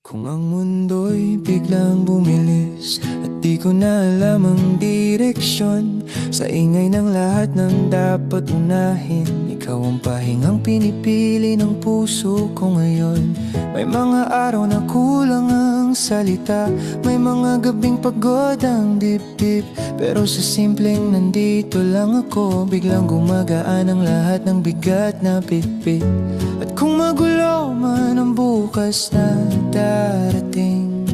Kung ang mundo'y biglang bumilis at di ko na alam ang direksyon, sa ingay ng lahat ng dapat unahin, ikaw ang pahingang pinipili ng puso ko ngayon. May mga araw na kulang ang salita, may mga gabing pagod ang dibdib, pero sa simpleng nandito lang ako, biglang gumagaan ang lahat ng bigat na pitpit. At kung magulo man ang bukas na darating,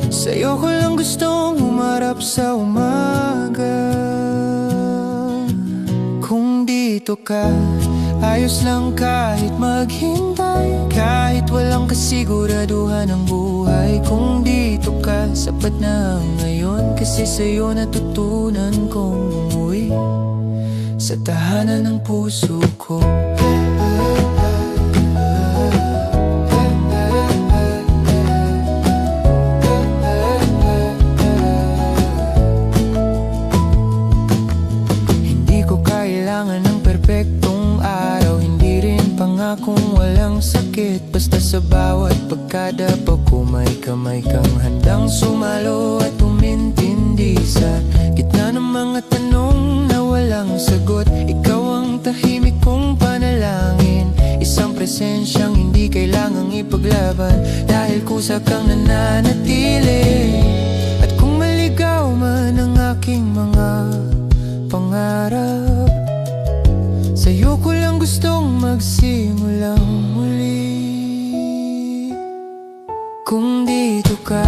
sa'yo ko lang gustong humarap sa umaga. Kung dito ka, ayos lang kahit maghintay, kahit walang kasiguraduhan ng buhay. Kung dito ka, sapat na ang ngayon, kasi sa'yo natutunan kong umuwi sa tahanan ng puso ko. Kung walang sakit, basta sa bawat pagkadapa ko may kamay kang handang sumalo at umintindi sa gitna ng mga tanong na walang sagot. Ikaw ang tahimik kong panalangin, isang presensyang hindi kailangang ipaglaban, dahil kusa kang nananatili. At kung maligaw man ang aking mga pangarap, sa'yo ko lang gustong magsimulang muli. Kung dito ka,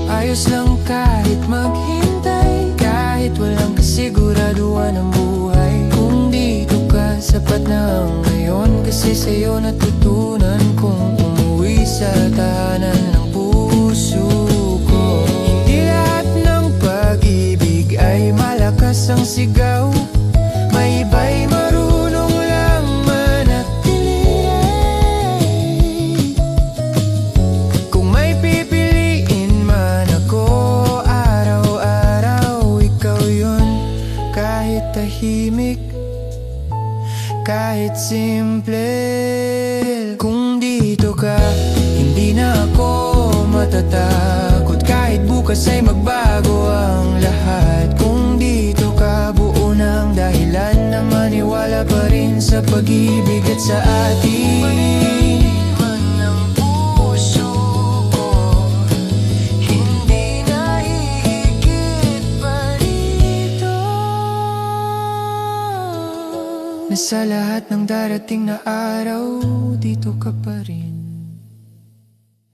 ayos lang kahit maghintay, kahit walang kasiguraduhan ng buhay. Kung dito ka, sapat na ang ngayon, kasi sa'yo natutunan kong umuwi sa tahanan ng puso ko. Hindi lahat ng pag-ibig ay malakas ang sigaw, may iba'y marunong lang manatili. Kung may pipiliin man ako, araw-araw ikaw yun. Kahit tahimik, kahit simple. Kung dito ka, hindi na ako matatakot, kahit bukas ay magbago ang lahat. Kung dito ka, buo ng dahilan na maniwala pa rin sa pag-ibig at sa ating pag-iwan ng puso ko. Hindi na hihigit pa rito, na sa lahat ng darating na araw, dito ka pa rin.